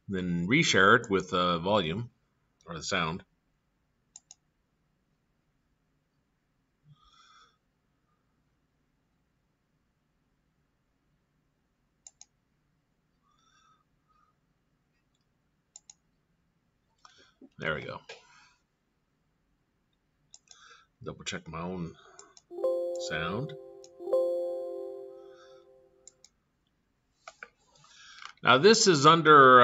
then reshare it with volume or the sound. There we go. Double check my own sound. Now this is under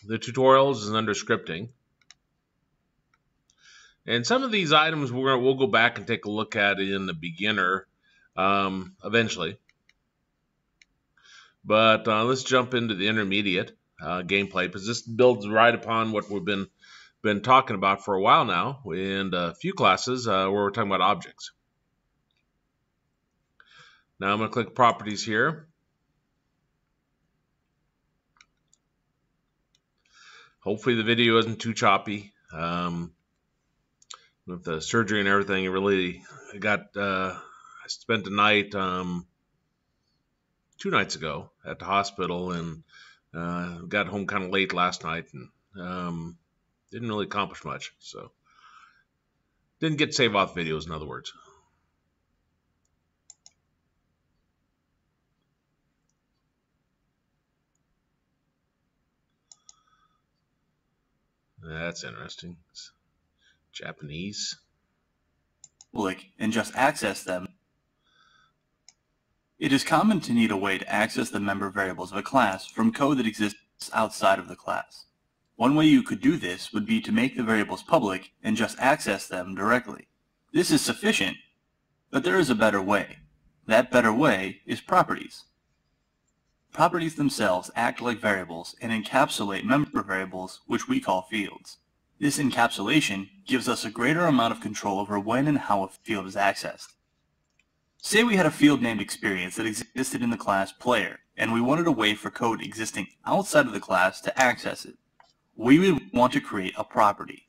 the tutorials is under scripting, and some of these items we'll go back and take a look at in the beginner eventually. But let's jump into the intermediate gameplay, because this builds right upon what we've been talking about for a while now in a few classes where we're talking about objects. Now I'm going to click properties here. Hopefully the video isn't too choppy. With the surgery and everything, it really got. I spent the night 2 nights ago at the hospital, and got home kind of late last night, and didn't really accomplish much. So didn't get to save off videos, in other words. That's interesting. It's Japanese. And just access them. It is common to need a way to access the member variables of a class from code that exists outside of the class. One way you could do this would be to make the variables public and just access them directly. This is sufficient, but there is a better way. That better way is properties. Properties themselves act like variables and encapsulate member variables, which we call fields. This encapsulation gives us a greater amount of control over when and how a field is accessed. Say we had a field named Experience that existed in the class Player, and we wanted a way for code existing outside of the class to access it. We would want to create a property.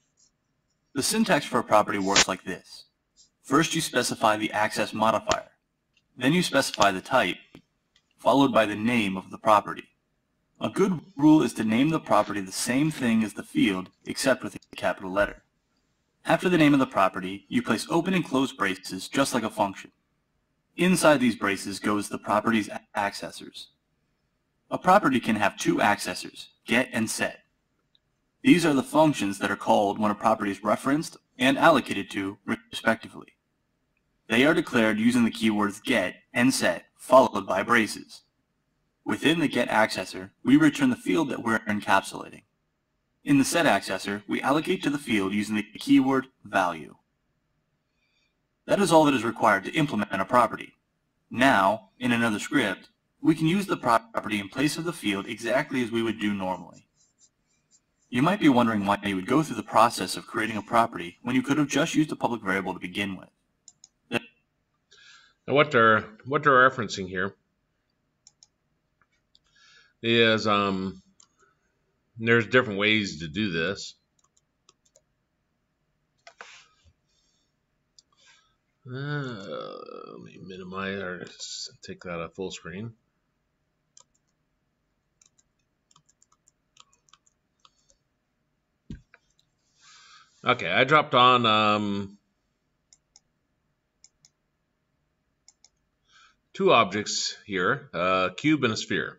The syntax for a property works like this. First you specify the access modifier. Then you specify the type, followed by the name of the property. A good rule is to name the property the same thing as the field, except with a capital letter. After the name of the property, you place open and close braces just like a function. Inside these braces goes the property's accessors. A property can have two accessors, get and set. These are the functions that are called when a property is referenced and allocated to, respectively. They are declared using the keywords get and set, followed by braces. Within the get accessor, we return the field that we're encapsulating. In the set accessor, we allocate to the field using the keyword value. That is all that is required to implement a property. Now, in another script, we can use the property in place of the field exactly as we would do normally. You might be wondering why you would go through the process of creating a property when you could have just used a public variable to begin with. Now what they're referencing here is there's different ways to do this. Let me minimize or take that at full screen. Okay, I dropped on two objects here, a cube and a sphere,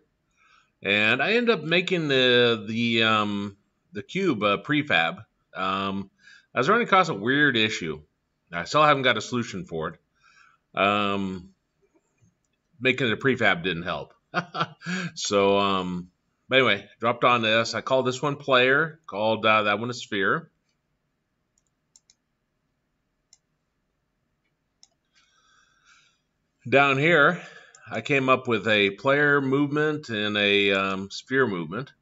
and I ended up making the cube prefab. I was running across a weird issue. I still haven't got a solution for it. Making it a prefab didn't help. So, but anyway, dropped on this. I called this one player, called that one a sphere. Down here, I came up with a player movement and a sphere movement.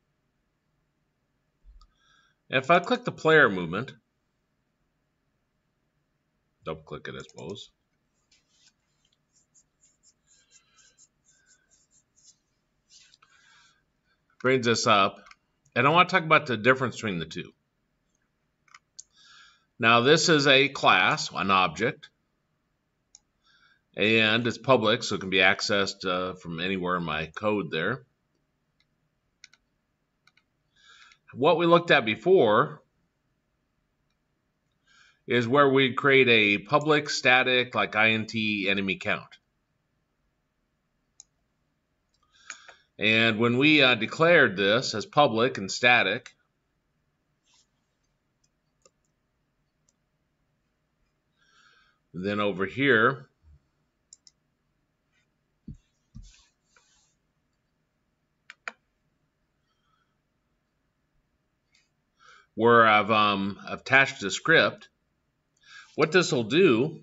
If I click the player movement, double click it, I suppose. Brings us up, and I want to talk about the difference between the two. Now, this is a class, an object, and it's public, so it can be accessed from anywhere in my code there. what we looked at before is where we create a public static like int enemy count. And when we declared this as public and static, then over here, where I've attached a script, what this will do,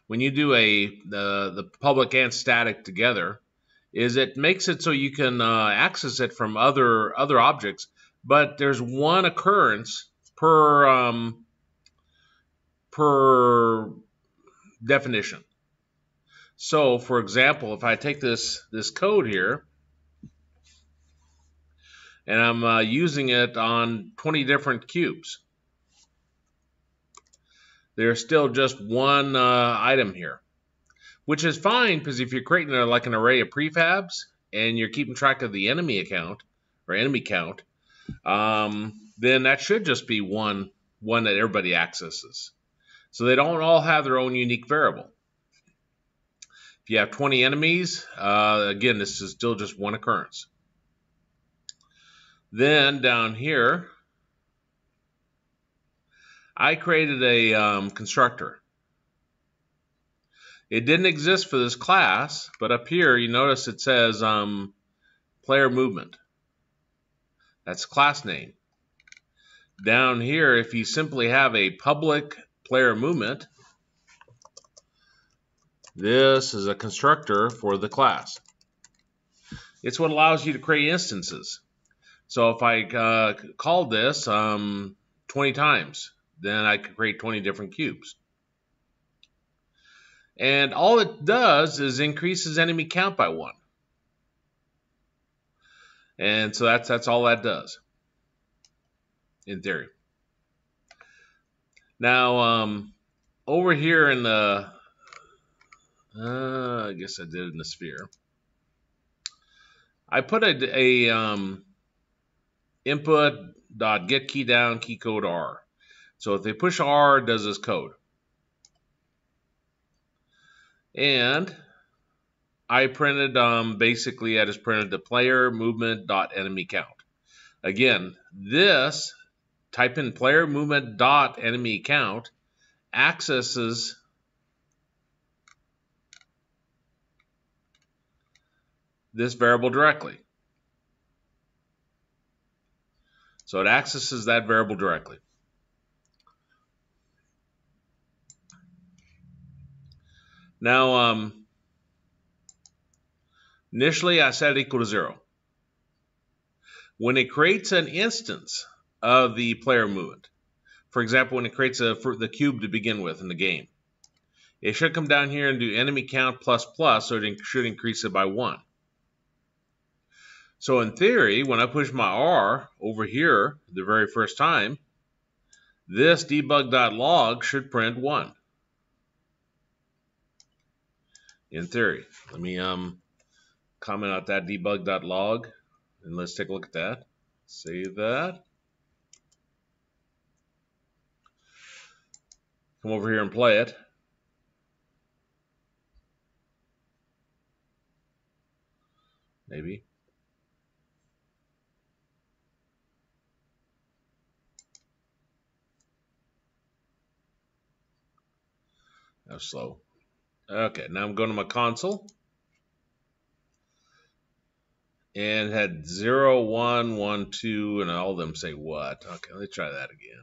when you do the public and static together, is it makes it so you can access it from other objects, but there's one occurrence per definition. So, for example, if I take this code here, and I'm using it on 20 different cubes, there's still just one item here, which is fine, because if you're creating like an array of prefabs and you're keeping track of the enemy account or enemy count, then that should just be one that everybody accesses. So they don't all have their own unique variable. If you have 20 enemies, again, this is still just one occurrence. Then down here, I created a constructor. It didn't exist for this class, but up here you notice it says player movement. That's class name. Down here, if you simply have a public player movement, this is a constructor for the class. It's what allows you to create instances. So if I called this 20 times, then I could create 20 different cubes. And all it does is increases enemy count by 1. And so that's all that does, in theory. Now, over here in the, I guess I did it in the sphere, I put a input.get key down key code R. So if they push R, it does this code. And I printed, basically I just printed the player movement dot enemy count. Again, this, type in player movement dot enemy count, accesses this variable directly. So it accesses that variable directly. Now, initially I set it equal to 0. When it creates an instance of the player movement, for example, when it creates the cube to begin with in the game, it should come down here and do enemy count plus plus, so it should increase it by 1. So in theory, when I push my R over here the very first time, this debug.log should print 1. In theory. Let me comment out that debug.log, and let's take a look at that. Save that. Come over here and play it. Maybe. That was slow. Okay, now I'm going to my console. And it had 0, 1, 1, 2, and all of them say what? Okay, let's try that again.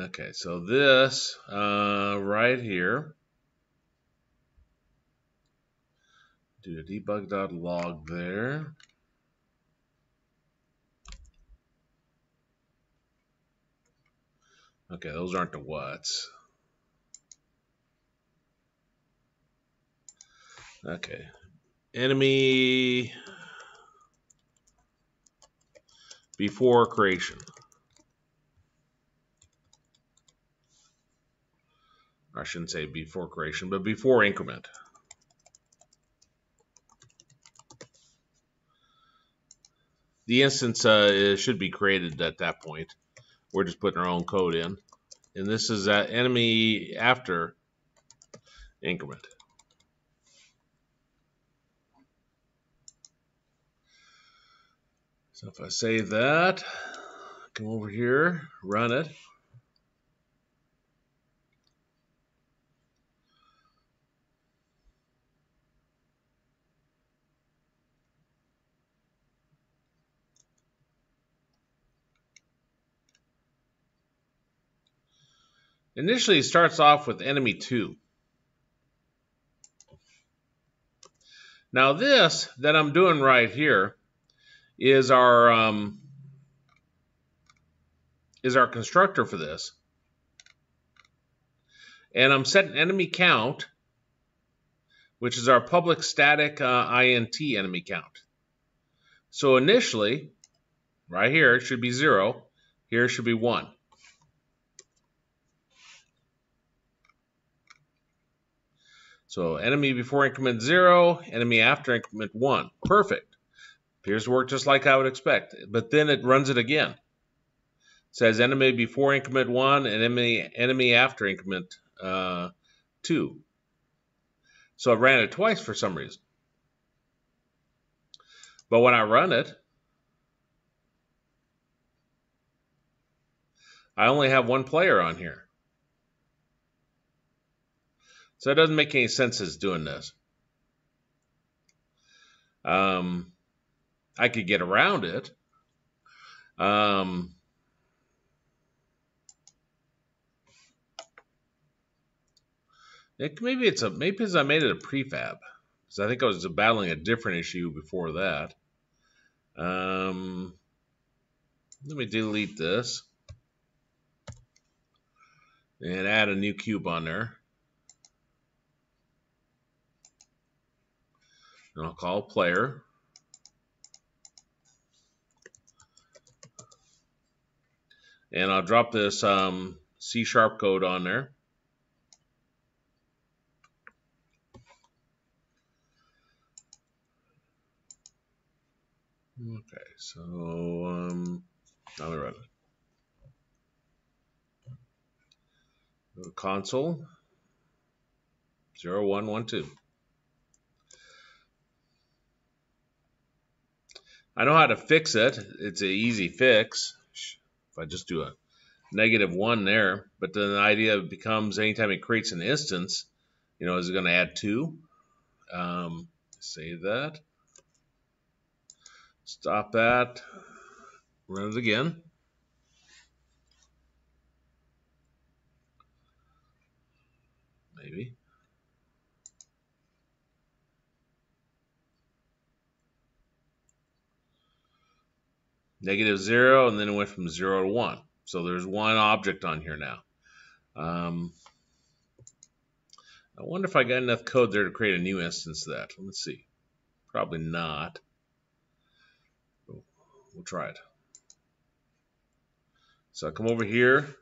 Okay, so this right here, do a debug.log there. Okay, those aren't the whats. Okay, enemy before creation. I shouldn't say before creation, but before increment. the instance should be created at that point. We're just putting our own code in. And this is enemy after increment. So if I save that, come over here, run it. Initially, it starts off with enemy 2. Now this that I'm doing right here is our constructor for this. And I'm setting enemy count, which is our public static int enemy count. So initially, right here, it should be 0. Here it should be 1. So enemy before increment 0, enemy after increment 1. Perfect. Appears to work just like I would expect. But then it runs it again. It says enemy before increment 1 and enemy after increment 2. So it ran it twice for some reason. But when I run it, I only have one player on here. So it doesn't make any sense as doing this. I could get around it. Maybe it's I made it a prefab. Because I think I was battling a different issue before that. Let me delete this. And add a new cube on there. And I'll call player. And I'll drop this C# code on there. Okay, so now we run it. Go to console 0112. I know how to fix it. It's an easy fix. If I just do a -1 there, but then the idea becomes anytime it creates an instance, is it going to add 2? Save that. Stop that. Run it again. Maybe. -0, and then it went from 0 to 1. So there's one object on here now. I wonder if I got enough code there to create a new instance of that. Let's see. Probably not. We'll try it. So I come over here.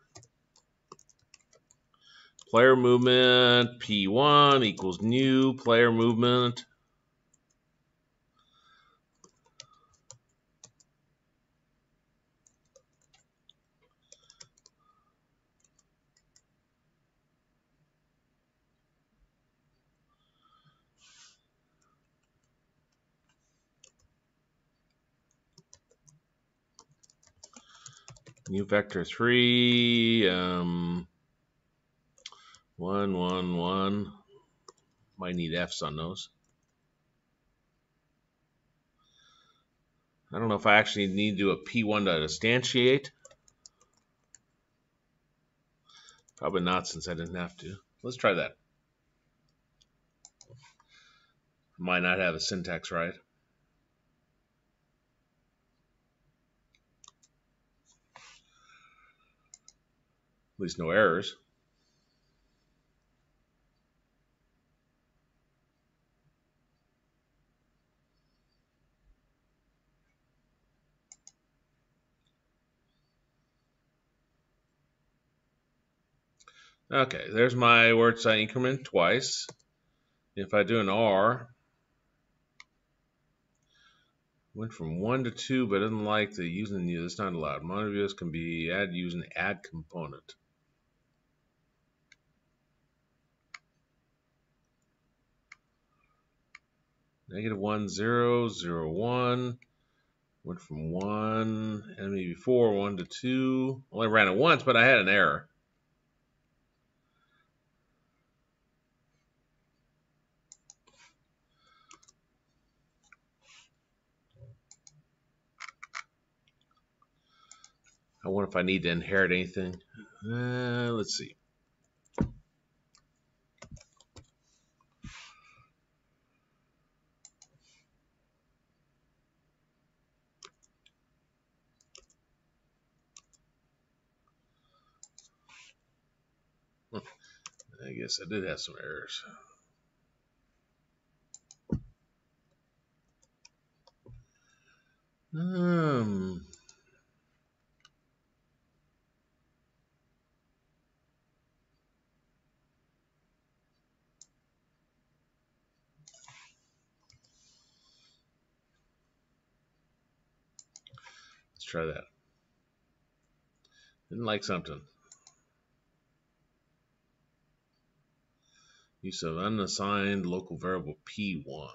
Player movement P1 equals new player movement. New vector 3, 1, 1, 1. Might need F's on those. I don't know if I actually need to do a P1 to instantiate. Probably not, since I didn't have to. Let's try that. Might not have the syntax right. At least no errors. Okay, there's my where it's increment twice. If I do an R, Went from 1 to 2, but doesn't like the using the. It's not allowed. Monovios can be added using add component. -1, 0, 0, 1. Went from 1 enemy before 1 to 2. Only ran it once, but I had an error. I wonder if I need to inherit anything. Let's see. I guess I did have some errors. Let's try that. Didn't like something. Use of unassigned local variable P1.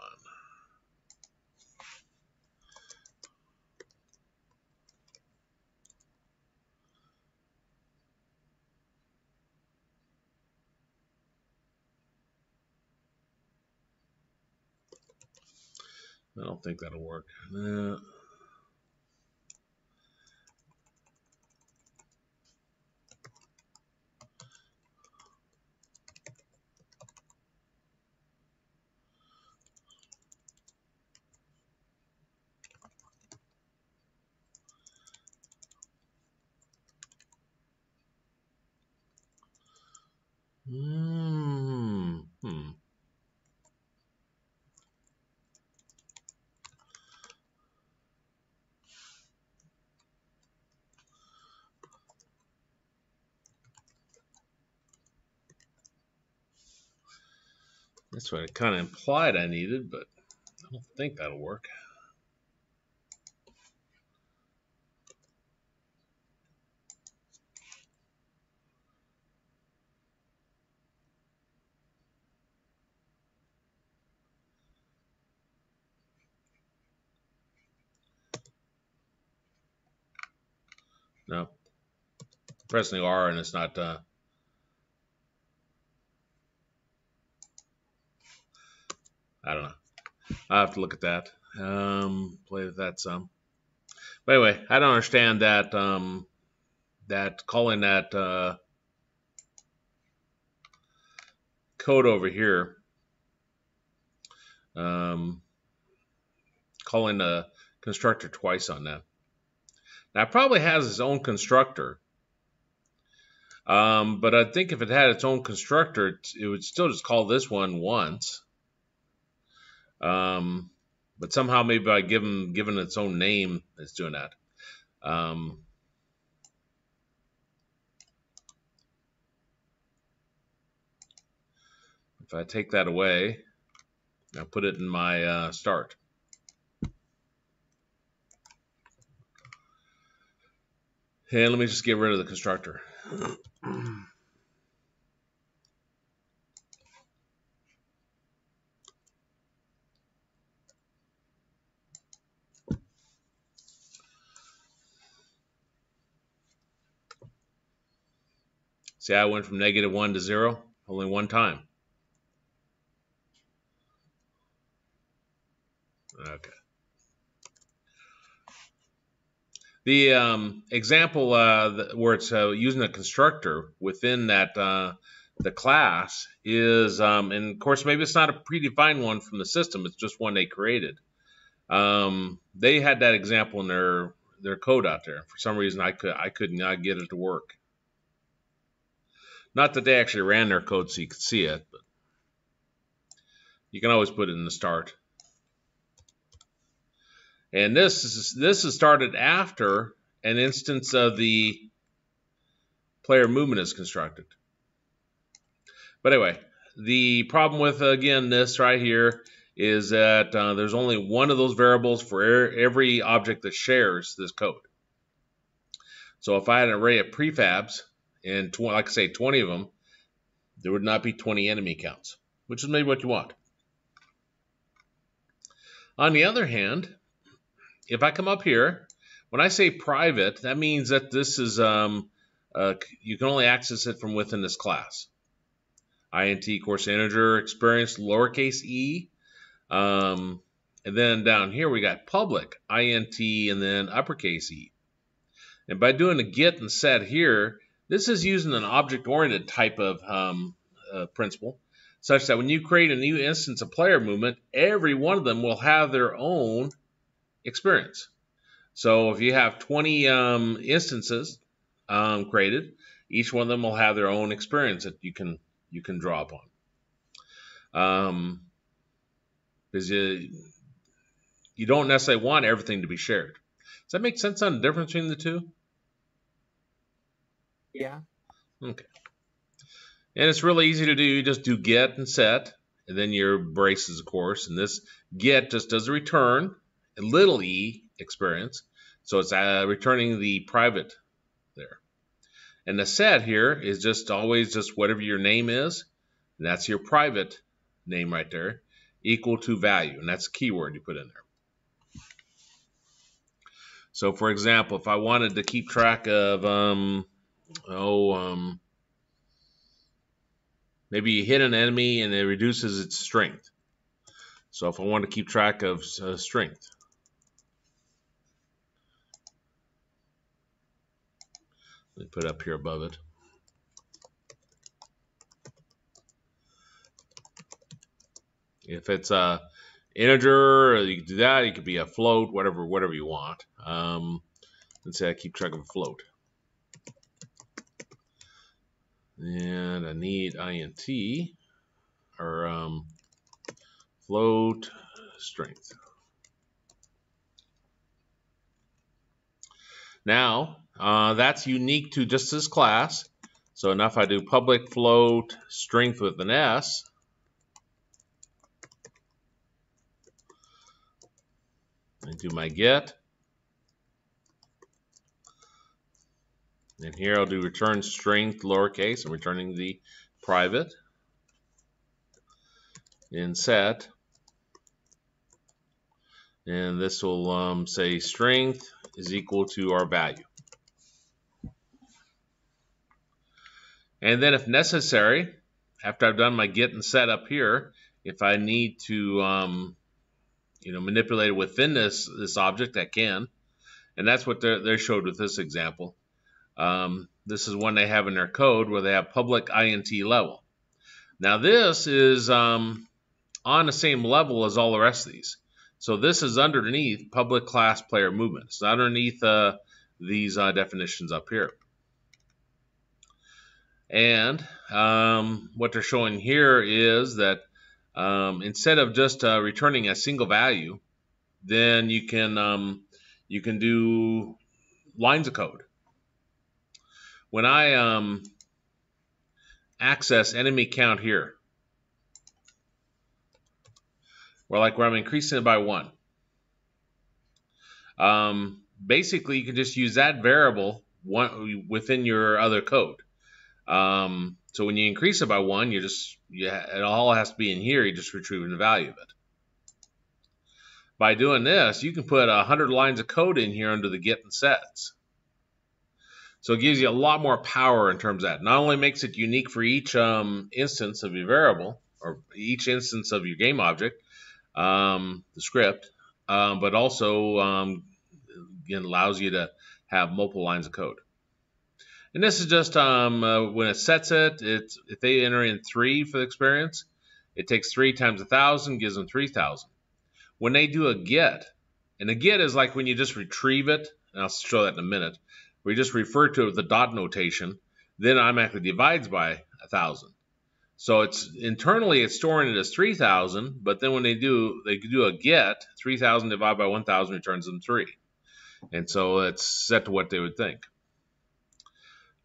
I don't think that'll work. That's what it kind of implied I needed, but I don't think that'll work. No. Pressing R and it's not. I don't know. I'll have to look at that. Play with that some. But anyway, I don't understand that. That calling that code over here. Calling a constructor twice on that. Now it probably has its own constructor. But I think if it had its own constructor, it would still just call this one once. But somehow maybe by giving its own name, it's doing that. If I take that away, I'll put it in my start. And let me just get rid of the constructor. See, I went from -1 to 0 only one time. Okay. The example where it's using a constructor within that the class is, and of course maybe it's not a predefined one from the system; it's just one they created. They had that example in their code out there. For some reason, I could not get it to work. Not that they actually ran their code so you could see it, but you can always put it in the start. And this is started after an instance of the player movement is constructed. But anyway, the problem with, again, this right here is that there's only one of those variables for every object that shares this code. So if I had an array of prefabs, and like I say, 20 of them, there would not be 20 enemy counts, which is maybe what you want. On the other hand, if I come up here, when I say private, that means that this is, you can only access it from within this class. int course integer experience lowercase e. And then down here we got public int and then uppercase e. And by doing a get and set here, this is using an object-oriented type of principle, such that when you create a new instance of player movement, every one of them will have their own experience. So if you have 20 instances created, each one of them will have their own experience that you can draw upon. Because you don't necessarily want everything to be shared. Does that make sense on the difference between the two? Yeah. Okay. And it's really easy to do. You just do get and set, and then your braces, of course. And this get just does a return, a little e experience. So it's returning the private there. And the set here is just always just whatever your name is. And that's your private name right there, equal to value. And that's a keyword you put in there. So for example, if I wanted to keep track of, maybe you hit an enemy and it reduces its strength. So if I want to keep track of strength, let me put it up here above it. If it's a integer, you can do that. It could be a float, whatever you want. Let's say I keep track of a float. And I need int or float strength. Now that's unique to just this class. So now if I do public float strength with an S, and do my get, and here I'll do return strength lowercase. I'm returning the private. In set, and this will say strength is equal to our value. And then if necessary, after I've done my get and set up here, if I need to manipulate it within this object, I can. And that's what they showed with this example. This is one they have in their code where they have public int level. Now this is on the same level as all the rest of these. So this is underneath public class player movement. It's underneath these definitions up here. And what they're showing here is that instead of just returning a single value, then you can do lines of code. When I access enemy count here, where I'm increasing it by 1. Basically, you can just use that variable within your other code. So when you increase it by 1, it all has to be in here. You're just retrieving the value of it. By doing this, you can put 100 lines of code in here under the get and sets. So it gives you a lot more power in terms of that. Not only makes it unique for each instance of your variable or each instance of your game object, the script, but also again allows you to have multiple lines of code. And this is just when it sets it, if they enter in 3 for the experience, it takes 3 times 1,000, gives them 3,000. When they do a get, and a get is like when you just retrieve it, and I'll show that in a minute, where you just refer to it with the dot notation, then it automatically divides by 1,000. So it's internally it's storing it as 3,000, but then when they do a get, 3,000 divided by 1,000 returns them 3. And so it's set to what they would think.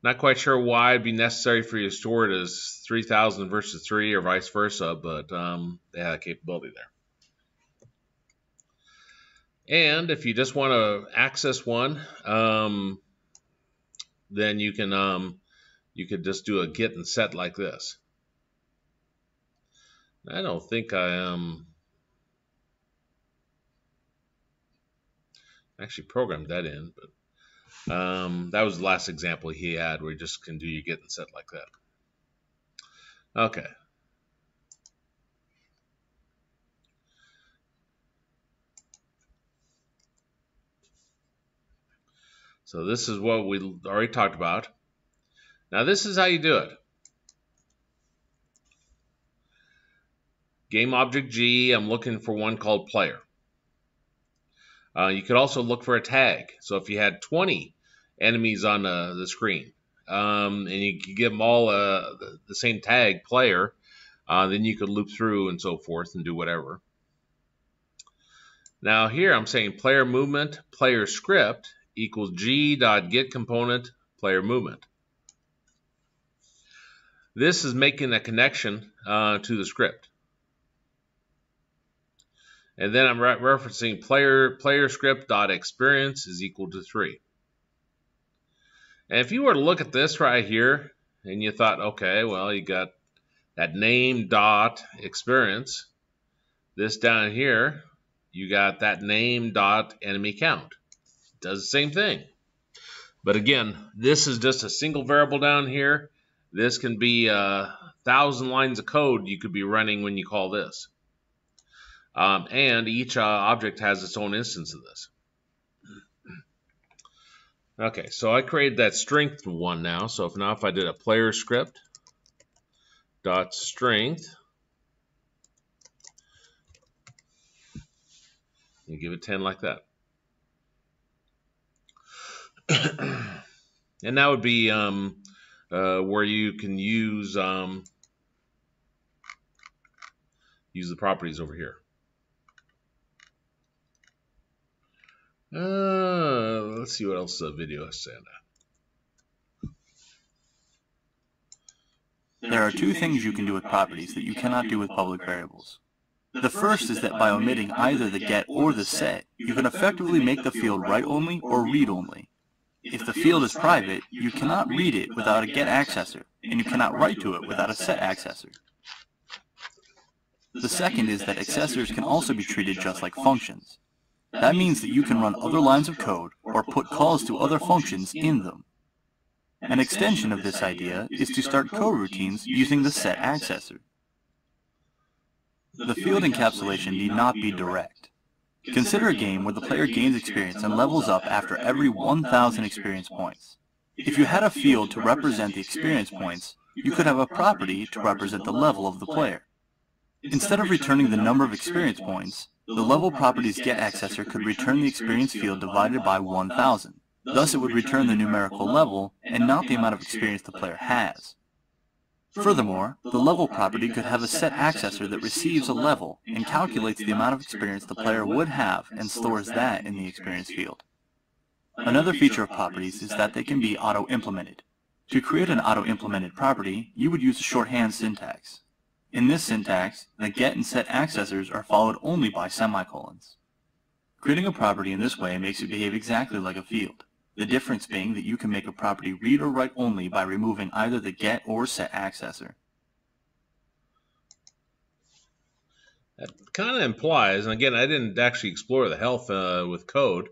Not quite sure why it'd be necessary for you to store it as 3,000 versus 3 or vice versa, but they have a capability there. And if you just want to access one, then you could just do a get and set like this. I don't think I actually programmed that in, but that was the last example he had where you just can do your get and set like that. Okay. So this is what we already talked about. Now this is how you do it. Game object G, I'm looking for one called player. You could also look for a tag. So if you had 20 enemies on the screen, and you could give them all the same tag, player, then you could loop through and so forth and do whatever. Now here I'm saying player movement, player script equals g.getComponent player movement. This is making a connection to the script. And then I'm referencing player script.experience is equal to 3. And if you were to look at this right here, and you thought, okay, well, you got that name dot experience. This down here, you got that name dot enemy count. It does the same thing. But again, this is just a single variable down here. This can be 1,000 lines of code you could be running when you call this. And each object has its own instance of this. Okay, so I created that strength one now. So if I did a player script dot strength, you give it 10 like that. And that would be where you can use the properties over here. Let's see what else the video is saying. There are two things you can do with properties that you cannot do with public variables. The first is that by omitting either the get or the set, you can effectively make the field write-only or read-only. If the field is private, you cannot read it without a get accessor, and you cannot write to it without a set accessor. The second is that accessors can also be treated just like functions. That means that you can run other lines of code or put calls to other functions in them. An extension of this idea is to start coroutines using the set accessor. The field encapsulation need not be direct. Consider a game where the player gains experience and levels up after every 1,000 experience points. If you had a field to represent the experience points, you could have a property to represent the level of the player. Instead of returning the number of experience points, the level property's get accessor could return the experience field divided by 1,000. Thus it would return the numerical level and not the amount of experience the player has. Furthermore, the level property could have a set accessor that receives a level and calculates the amount of experience the player would have and stores that in the experience field. Another feature of properties is that they can be auto-implemented. To create an auto-implemented property, you would use a shorthand syntax. In this syntax, the get and set accessors are followed only by semicolons. Creating a property in this way makes it behave exactly like a field. The difference being that you can make a property read or write only by removing either the get or set accessor. That kind of implies, and again, I didn't actually explore the health with code,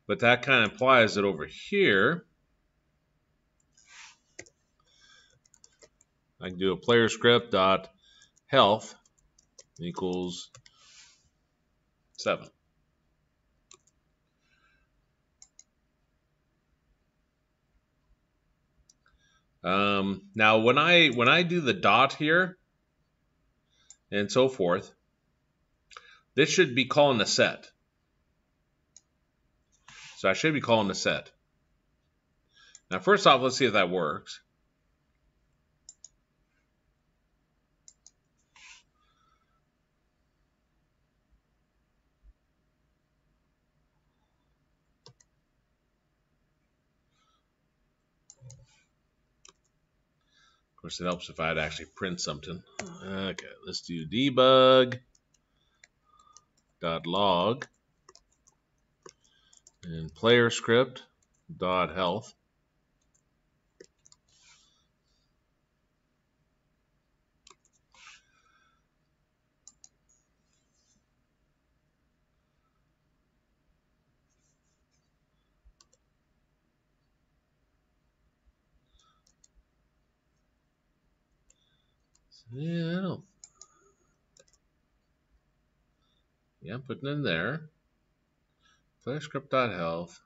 but that kind of implies that over here, I can do a player script dot health equals 7. Now when I do the dot here and so forth, this should be calling the set. So I should be calling the set. Now first off, let's see if that works. Of course, it helps if I'd actually print something. Okay, let's do debug.log. And player script dot health. Yeah, I'm putting in there. Player script dot health.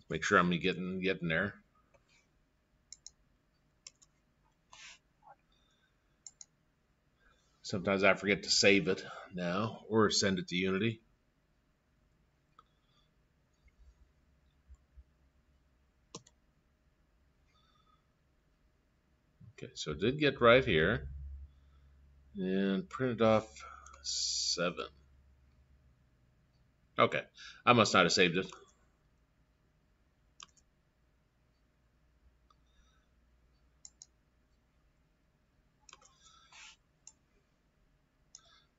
Make sure I'm getting there. Sometimes I forget to save it now or send it to Unity. Okay, so it did get right here. And printed off 7. Okay, I must not have saved it.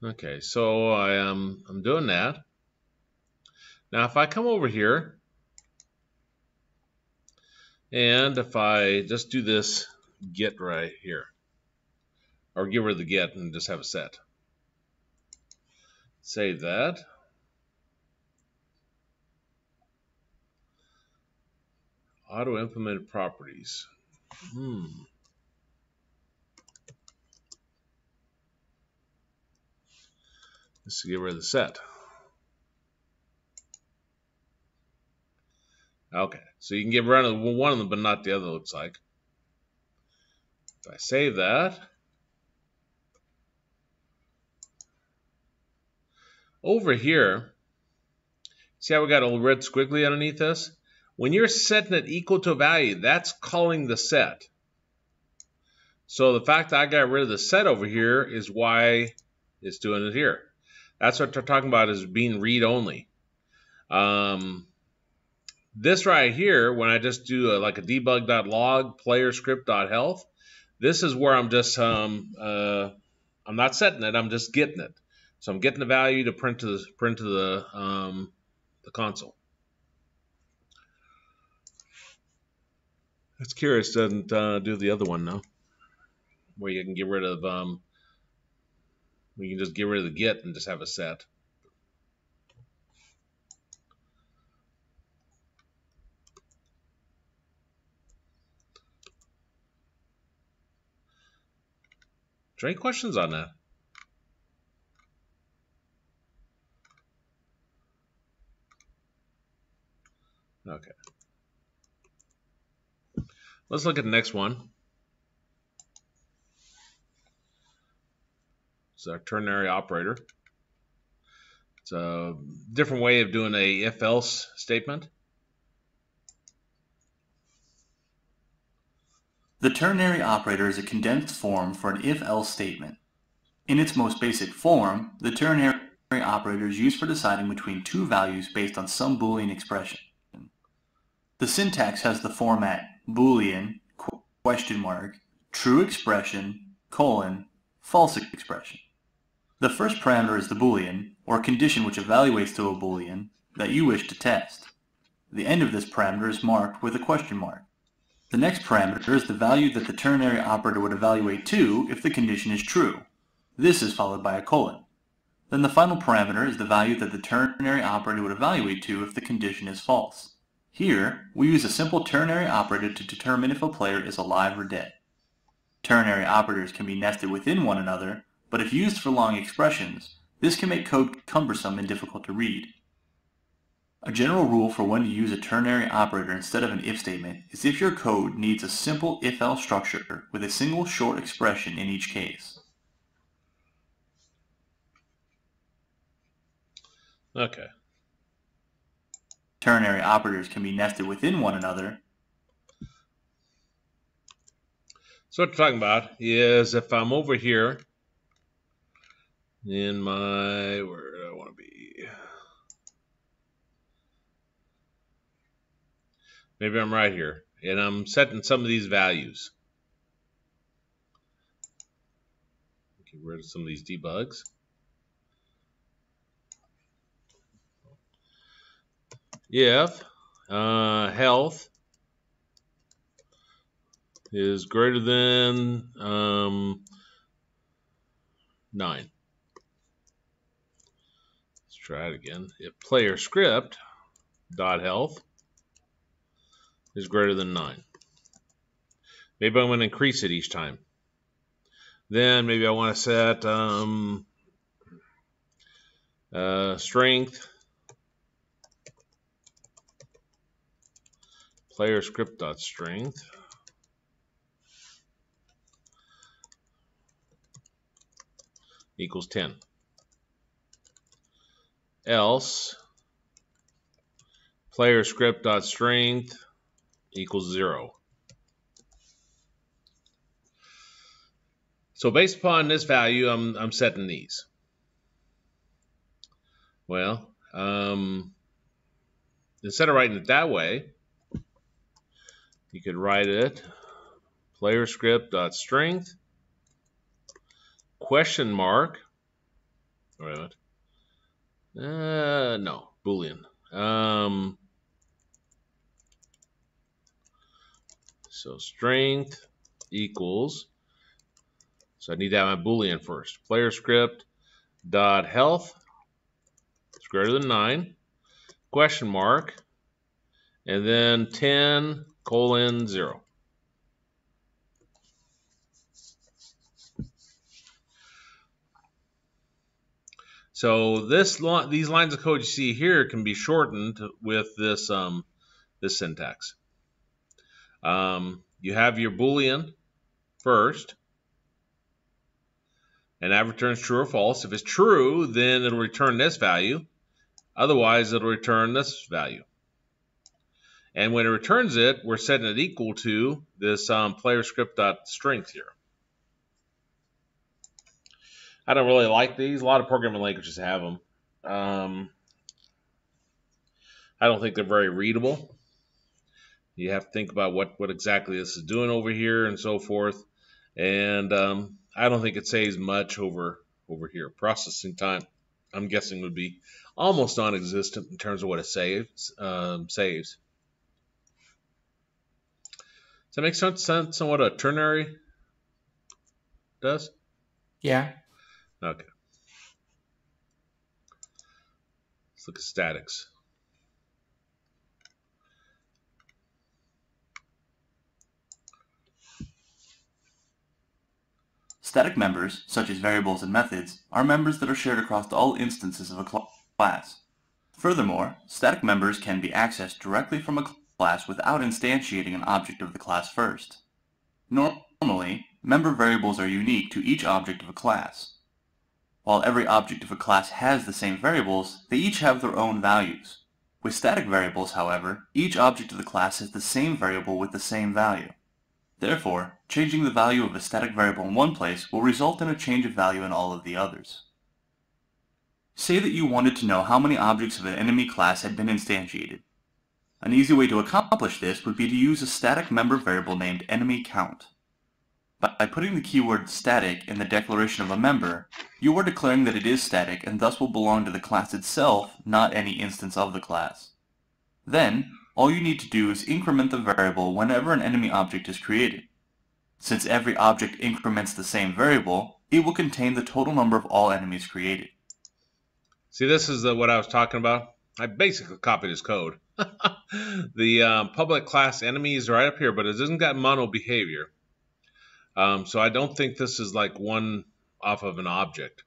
Okay, so I'm doing that. Now if I come over here and if I just do this get right here, or get rid of the get and just have a set. Save that. Auto implemented properties. Let's get rid of the set. Okay, so you can get rid of one of them, but not the other, looks like. If I save that, over here, see how we got a little red squiggly underneath this? When you're setting it equal to a value, that's calling the set. So the fact that I got rid of the set over here is why it's doing it here. That's what they're talking about as being read-only. This right here, when I just do like a debug.log player script.health, this is where I'm just I'm not setting it, I'm just getting it. So I'm getting the value to print to the console. It's curious, doesn't do the other one though, where you can get rid of we can just get rid of the get and just have a set. Is there any questions on that? Okay. Let's look at the next one. It's our ternary operator. It's a different way of doing a if-else statement. The ternary operator is a condensed form for an if-else statement. In its most basic form, the ternary operator is used for deciding between two values based on some Boolean expression. The syntax has the format Boolean, question mark, true expression, colon, false expression. The first parameter is the Boolean, or condition which evaluates to a Boolean, that you wish to test. The end of this parameter is marked with a question mark. The next parameter is the value that the ternary operator would evaluate to if the condition is true. This is followed by a colon. Then the final parameter is the value that the ternary operator would evaluate to if the condition is false. Here, we use a simple ternary operator to determine if a player is alive or dead. Ternary operators can be nested within one another, but if used for long expressions, this can make code cumbersome and difficult to read. A general rule for when to use a ternary operator instead of an if statement is if your code needs a simple if-else structure with a single short expression in each case. Okay. Ternary operators can be nested within one another. So what we're talking about is if I'm over here in my, where do I want to be? Maybe I'm right here, and I'm setting some of these values. Get rid of some of these debugs. If health is greater than 9. Let's try it again. If player script dot health is greater than 9. Maybe I'm going to increase it each time. Then maybe I want to set strength player script dot strength equals 10. Else player script dot strength equals 0. So based upon this value, I'm setting these. Well, instead of writing it that way, you could write it player script dot strength question mark. Wait, no, Boolean. So strength equals. So I need to have my Boolean first. Player script dot health is greater than 9. Question mark. And then 10:0. So these lines of code you see here can be shortened with this this syntax. You have your Boolean first, and that returns true or false. If it's true, then it'll return this value. Otherwise, it'll return this value. And when it returns it, we're setting it equal to this player script dot strength here. I don't really like these. A lot of programming languages have them. I don't think they're very readable. You have to think about what exactly this is doing over here and so forth. And I don't think it saves much over here. Processing time, I'm guessing, would be almost non-existent in terms of what it saves. Does that make sense on what a ternary does? Yeah. Okay. Let's look at statics. Static members, such as variables and methods, are members that are shared across all instances of a class. Furthermore, static members can be accessed directly from a class without instantiating an object of the class first. Normally, member variables are unique to each object of a class. While every object of a class has the same variables, they each have their own values. With static variables, however, each object of the class has the same variable with the same value. Therefore, changing the value of a static variable in one place will result in a change of value in all of the others. Say that you wanted to know how many objects of an enemy class had been instantiated. An easy way to accomplish this would be to use a static member variable named enemy count. By putting the keyword static in the declaration of a member, you are declaring that it is static and thus will belong to the class itself, not any instance of the class. Then, all you need to do is increment the variable whenever an enemy object is created. Since every object increments the same variable, it will contain the total number of all enemies created. See, this is what I was talking about. I basically copied his code. The public class enemy is right up here, but it doesn't got mono behavior. So I don't think this is like one off of an object.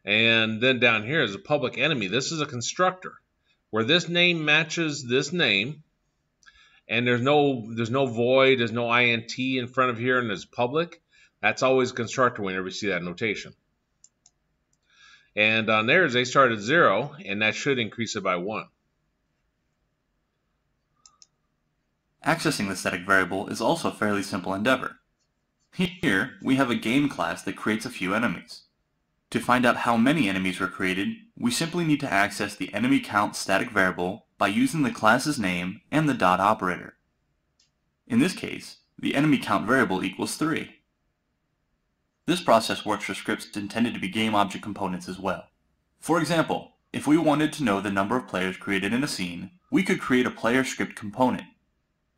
And then down here is a public enemy. This is a constructor where this name matches this name, and there's no void, there's no int in front of here, and there's public. That's always a constructor whenever you see that notation. And on theirs, they start at 0, and that should increase it by 1. Accessing the static variable is also a fairly simple endeavor. Here, we have a game class that creates a few enemies. To find out how many enemies were created, we simply need to access the enemy count static variable by using the class's name and the dot operator. In this case, the enemy count variable equals 3. This process works for scripts intended to be game object components as well. For example, if we wanted to know the number of players created in a scene, we could create a player script component.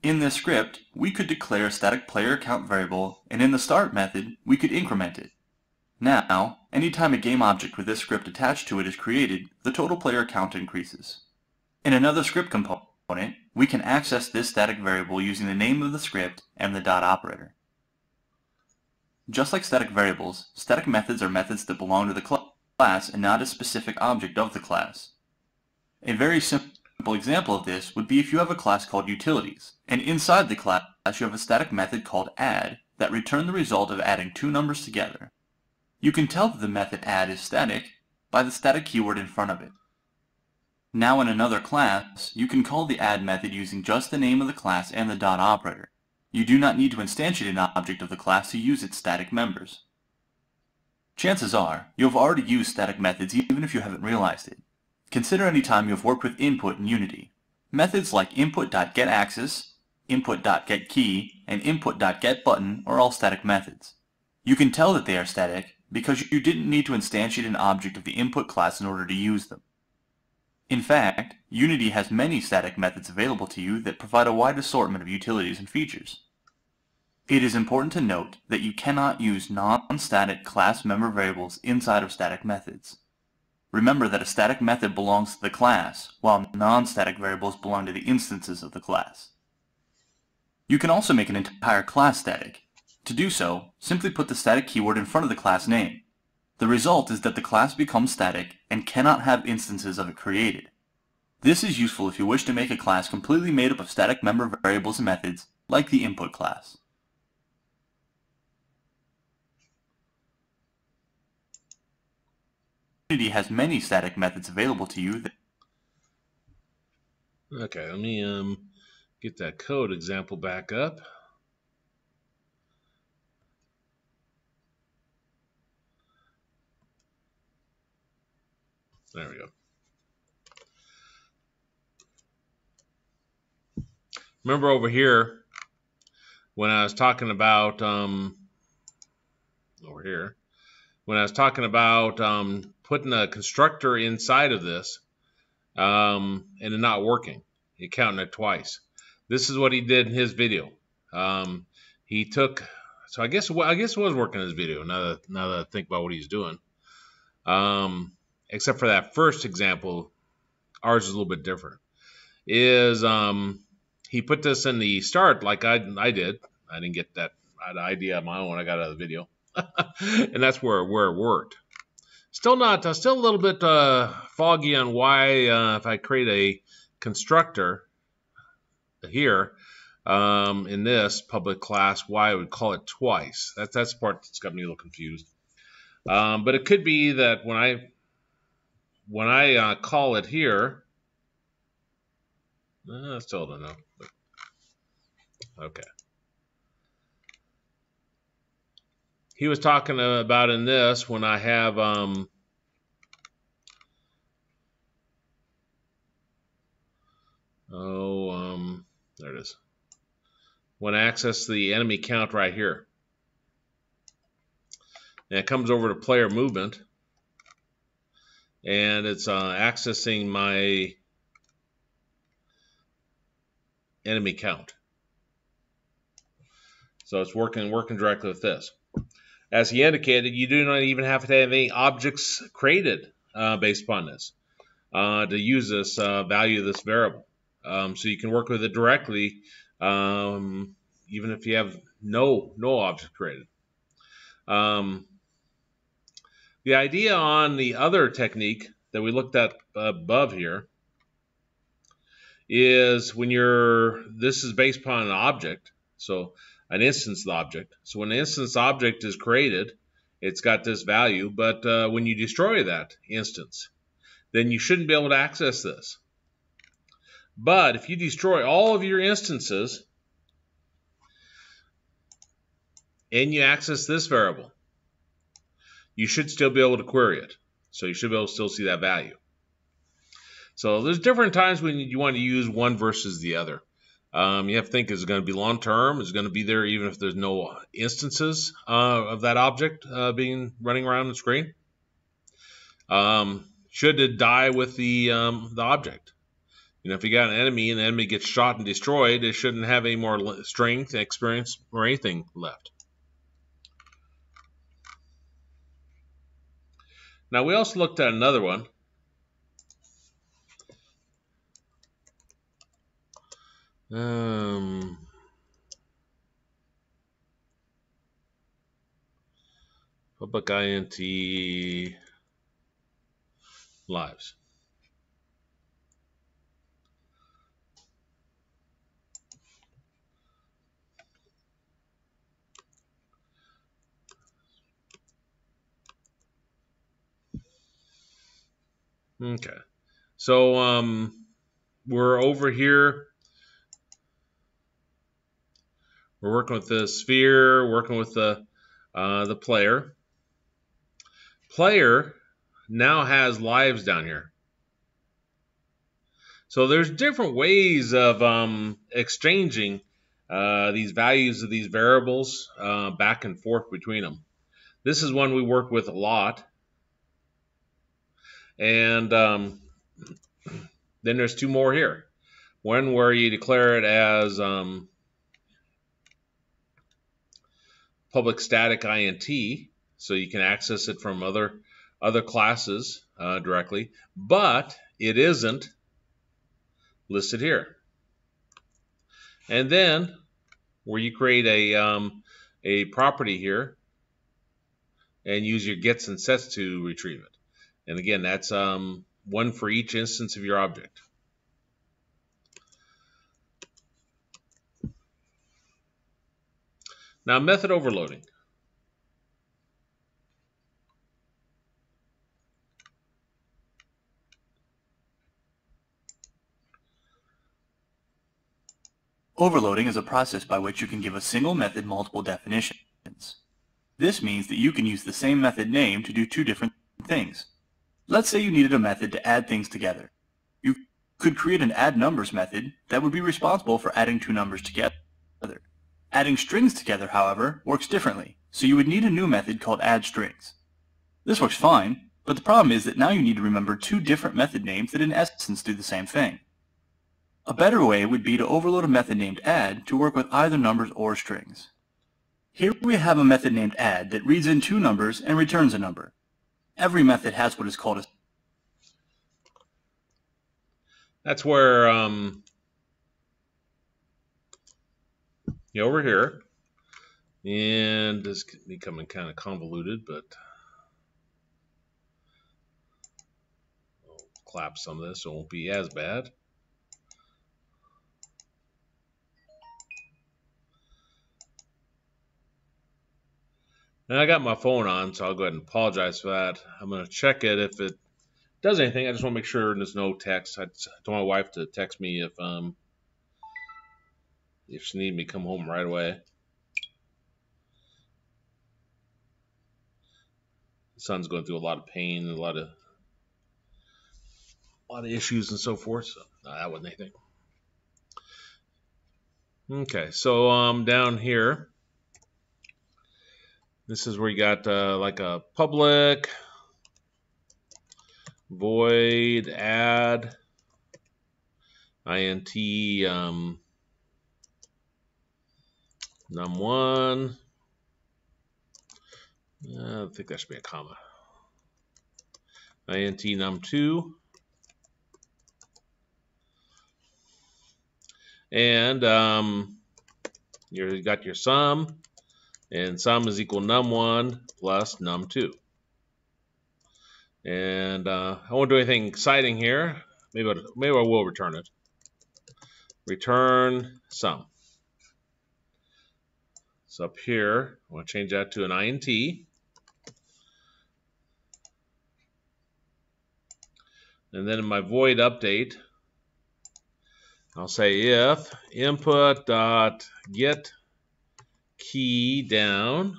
In this script, we could declare a static player count variable, and in the start method, we could increment it. Now, anytime a game object with this script attached to it is created, the total player count increases. In another script component, we can access this static variable using the name of the script and the dot operator. Just like static variables, static methods are methods that belong to the class and not a specific object of the class. A very simple example of this would be if you have a class called utilities, and inside the class you have a static method called add that returns the result of adding two numbers together. You can tell that the method add is static by the static keyword in front of it. Now in another class, you can call the add method using just the name of the class and the dot operator. You do not need to instantiate an object of the class to use its static members. Chances are, you have already used static methods even if you haven't realized it. Consider any time you have worked with input in Unity. Methods like input.getAxis, input.getKey, and input.getButton are all static methods. You can tell that they are static because you didn't need to instantiate an object of the input class in order to use them. In fact, Unity has many static methods available to you that provide a wide assortment of utilities and features. It is important to note that you cannot use non-static class member variables inside of static methods. Remember that a static method belongs to the class, while non-static variables belong to the instances of the class. You can also make an entire class static. To do so, simply put the static keyword in front of the class name. The result is that the class becomes static and cannot have instances of it created. This is useful if you wish to make a class completely made up of static member variables and methods, like the input class. Unity has many static methods available to you. Okay, let me get that code example back up. There we go. Remember over here when I was talking about putting a constructor inside of this and it not working, he counting it twice. This is what he did in his video. He took, so I guess it was working in his video. Now that I think about what he's doing, except for that first example, ours is a little bit different. He put this in the start like I did. I didn't get that idea on my own. I got out of the video, and that's where it worked. Still a little bit foggy on why if I create a constructor here in this public class, why I would call it twice. That's the part that's got me a little confused. But it could be that when I call it here, I still don't know. But, okay. He was talking about in this when I have there it is. When I access the enemy count right here, and it comes over to player movement, and it's accessing my enemy count. So it's working directly with this. As he indicated, you do not even have to have any objects created based upon this to use this value of this variable. So you can work with it directly even if you have no object created. The idea on the other technique that we looked at above here is when this is based upon an object, so an instance of the object. So when an instance object is created, it's got this value, but when you destroy that instance, then you shouldn't be able to access this. But if you destroy all of your instances and you access this variable, you should still be able to query it. So you should be able to still see that value. So there's different times when you want to use one versus the other. You have to think, is it going to be long term? Is it going to be there even if there's no instances of that object running around the screen? Should it die with the object? If you got an enemy and the enemy gets shot and destroyed, it shouldn't have any more strength, experience, or anything left. Now we also looked at another one. Public INT lives. Okay, so we're over here. We're working with the sphere, working with the player. Player now has lives down here. So there's different ways of exchanging these values of these variables back and forth between them. This is one we work with a lot. And then there's two more here. One where you declare it as public static INT, so you can access it from other classes directly, but it isn't listed here. And then where you create a property here and use your gets and sets to retrieve it. And again, that's one for each instance of your object. Now, method overloading. Overloading is a process by which you can give a single method multiple definitions. This means that you can use the same method name to do two different things. Let's say you needed a method to add things together. You could create an add numbers method that would be responsible for adding two numbers together. Adding strings together, however, works differently, so you would need a new method called add strings. This works fine, but the problem is that now you need to remember two different method names that in essence do the same thing. A better way would be to overload a method named add to work with either numbers or strings. Here we have a method named add that reads in two numbers and returns a number. Every method has what is called a... That's where over here, and this is becoming kind of convoluted, but I'll clap some of this so it won't be as bad. And I got my phone on, so I'll go ahead and apologize for that. I'm going to check it if it does anything. I just want to make sure there's no text. I told my wife to text me if she needed me to come home right away. The son's going through a lot of pain and a lot of issues and so forth. So that wasn't anything. Okay, so down here, this is where you got like a public void add int num1. I think that should be a comma. int num2. And you got your sum, and sum is equal num1 plus num2. And I won't do anything exciting here. Maybe I will return it. Return sum. So up here, I want to change that to an int. And then in my void update, I'll say if input.get key down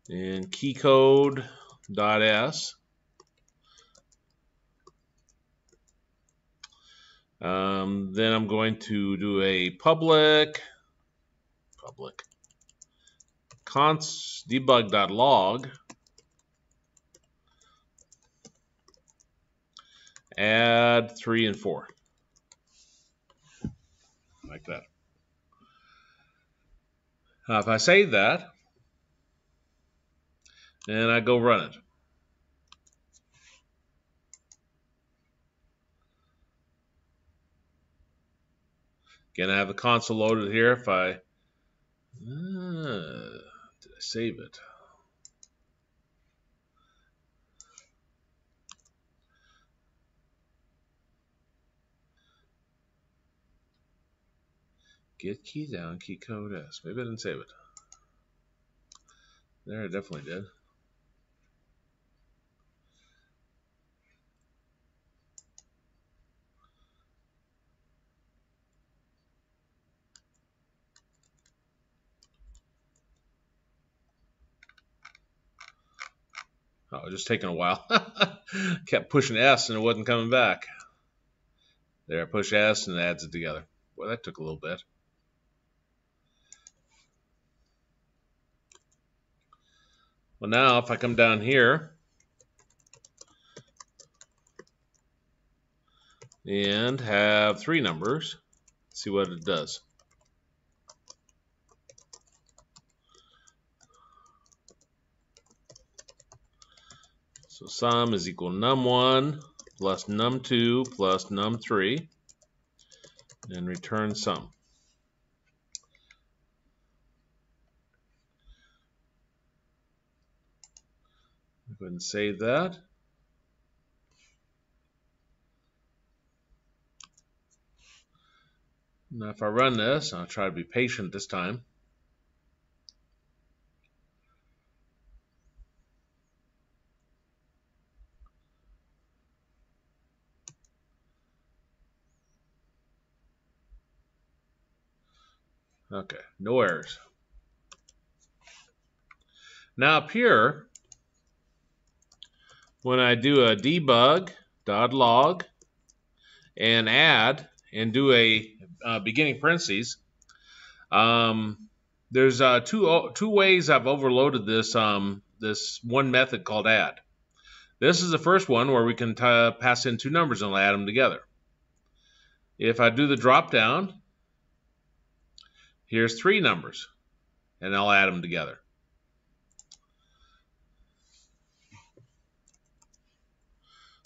in keycode.s. Then I'm going to do a public const debug.log add 3 and 4, like that. Now, if I save that and I go run it, again, I have the console loaded here. If I did I save it? Get key down, key code S. Maybe I didn't save it. There, I definitely did. Oh, it was just taking a while. Kept pushing S and it wasn't coming back. There, I push S and it adds it together. Boy, that took a little bit. Well, now if I come down here and have 3 numbers, let's see what it does. So sum is equal to num1 plus num2 plus num3, and return sum. Go ahead and save that. Now if I run this, I'll try to be patient this time. Okay, no errors. Now up here, when I do a debug.log and add and do a beginning parentheses, there's two ways I've overloaded this this one method called add. This is the first one where we can pass in 2 numbers and I'll add them together. If I do the drop down, here's 3 numbers and I'll add them together.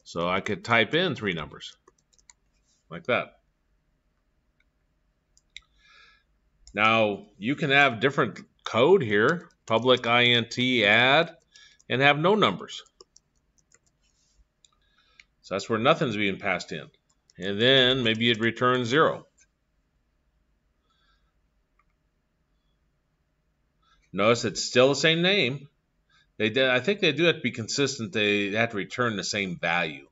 So I could type in 3 numbers like that. Now you can have different code here, public int add, and have no numbers. So that's where nothing's being passed in. And then maybe you'd return 0. Notice it's still the same name. I think they do have to be consistent. They have to return the same value.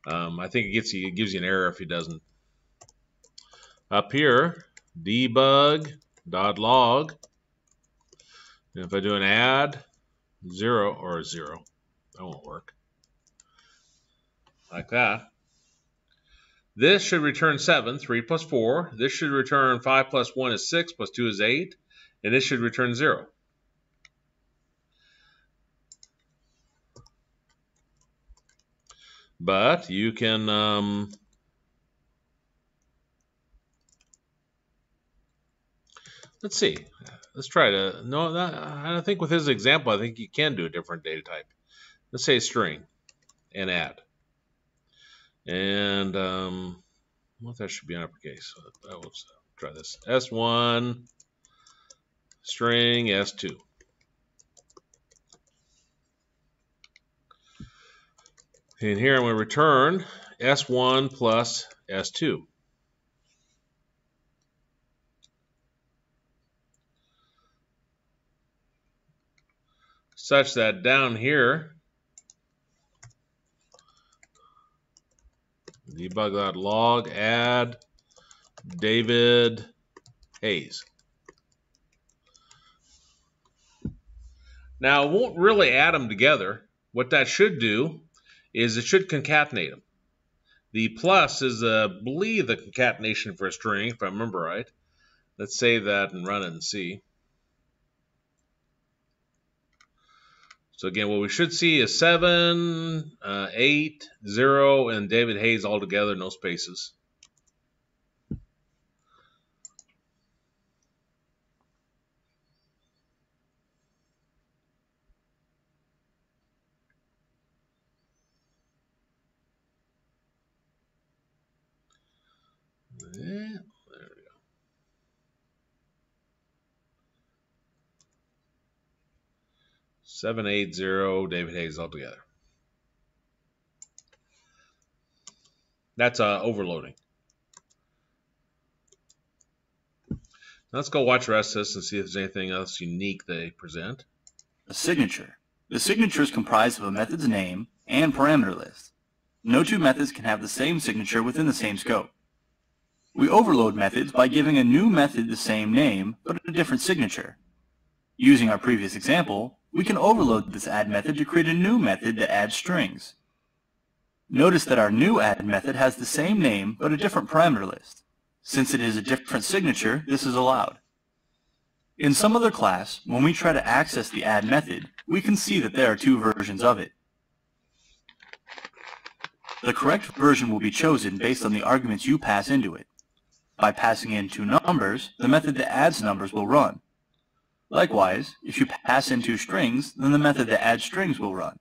I think it gives you an error if it doesn't. Up here, debug.log. And if I do an add, 0 or 0, that won't work. Like that. This should return 7, 3 plus 4. This should return 5 plus 1 is 6, plus 2 is 8. And this should return 0. But you can let's see. Let's try to I think with his example, I think you can do a different data type. Let's say string and add. And well, that should be in uppercase. So I will try this. S1 string S2. And here I'm going to return S1 plus S2. Such that down here, debug.log add David Hayes. Now, it won't really add them together. What that should do is it should concatenate them. The plus is, I believe, the concatenation for a string, if I remember right. Let's save that and run it and see. So again, what we should see is 7, 8, 0, and David Hayes all together, no spaces. Yeah, there we go. 7, 8, 0, David Hayes all together. That's overloading. Let's go watch the rest of this and see if there's anything else unique they present. A signature. The signature is comprised of a method's name and parameter list. No two methods can have the same signature within the same scope. We overload methods by giving a new method the same name, but a different signature. Using our previous example, we can overload this add method to create a new method that adds strings. Notice that our new add method has the same name, but a different parameter list. Since it is a different signature, this is allowed. In some other class, when we try to access the add method, we can see that there are two versions of it. The correct version will be chosen based on the arguments you pass into it. By passing in two numbers, the method that adds numbers will run. Likewise, if you pass in two strings, then the method that adds strings will run.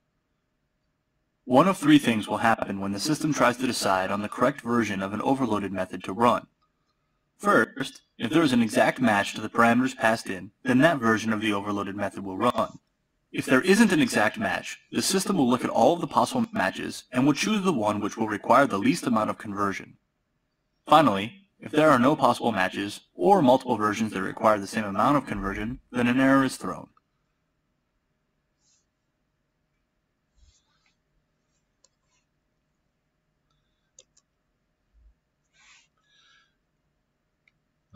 One of three things will happen when the system tries to decide on the correct version of an overloaded method to run. First, if there is an exact match to the parameters passed in, then that version of the overloaded method will run. If there isn't an exact match, the system will look at all of the possible matches and will choose the one which will require the least amount of conversion. Finally, if there are no possible matches, or multiple versions that require the same amount of conversion, then an error is thrown.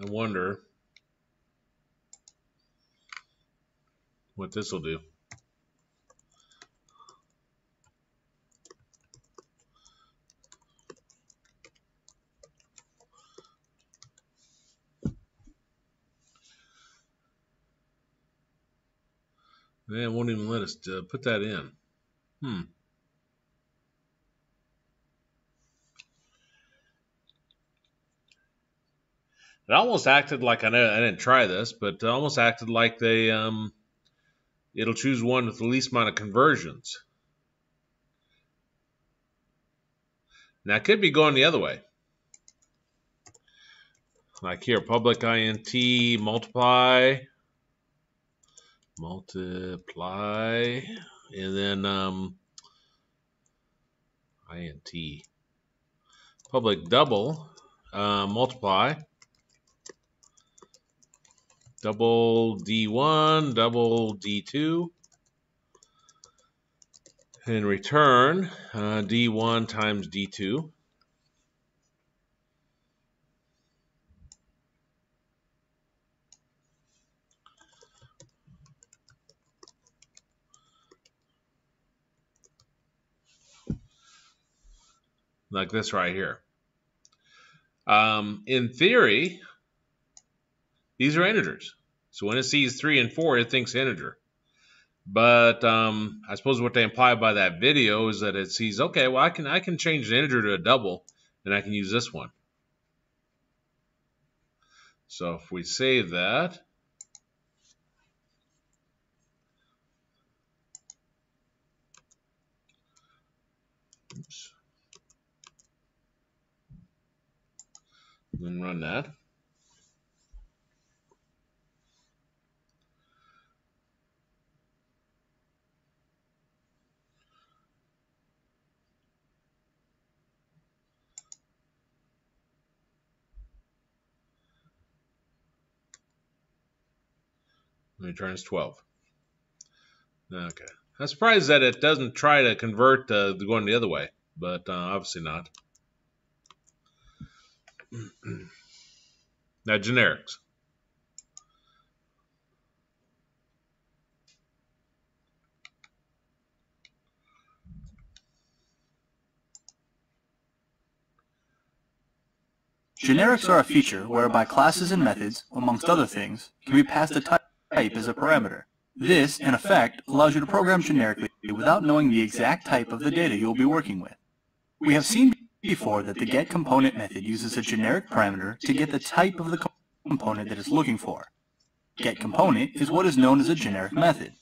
I wonder what this will do. It won't even let us put that in. It almost acted like, I didn't try this, but it almost acted like they it'll choose one with the least amount of conversions. Now it could be going the other way. Like here, public int multiply, and then int public double multiply, double D1, double D2, and return D1 times D2. Like this right here. In theory, these are integers. So when it sees 3 and 4, it thinks integer. But I suppose what they imply by that video is that it sees, okay, well, I can change the integer to a double, and I can use this one. So if we save that, oops, then run that. It returns 12. Okay. I'm surprised that it doesn't try to convert going the other way, but obviously not. Now, generics. Generics are a feature whereby classes and methods, amongst other things, can be passed a type as a parameter. This, in effect, allows you to program generically without knowing the exact type of the data you'll be working with. We have seen before that the getComponent method uses a generic parameter to get the type of the component that it's looking for. GetComponent is what is known as a generic method.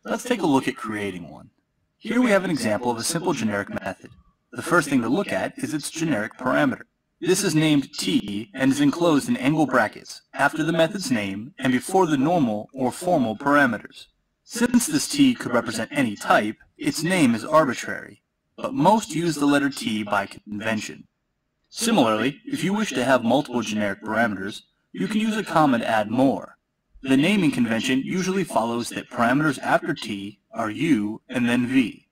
Let's take a look at creating one. Here we have an example of a simple generic method. The first thing to look at is its generic parameter. This is named t and is enclosed in angle brackets after the method's name and before the normal or formal parameters. Since this t could represent any type, its name is arbitrary, but most use the letter t by convention. Similarly, if you wish to have multiple generic parameters, you can use a comma to add more. The naming convention usually follows that parameters after t are u and then v.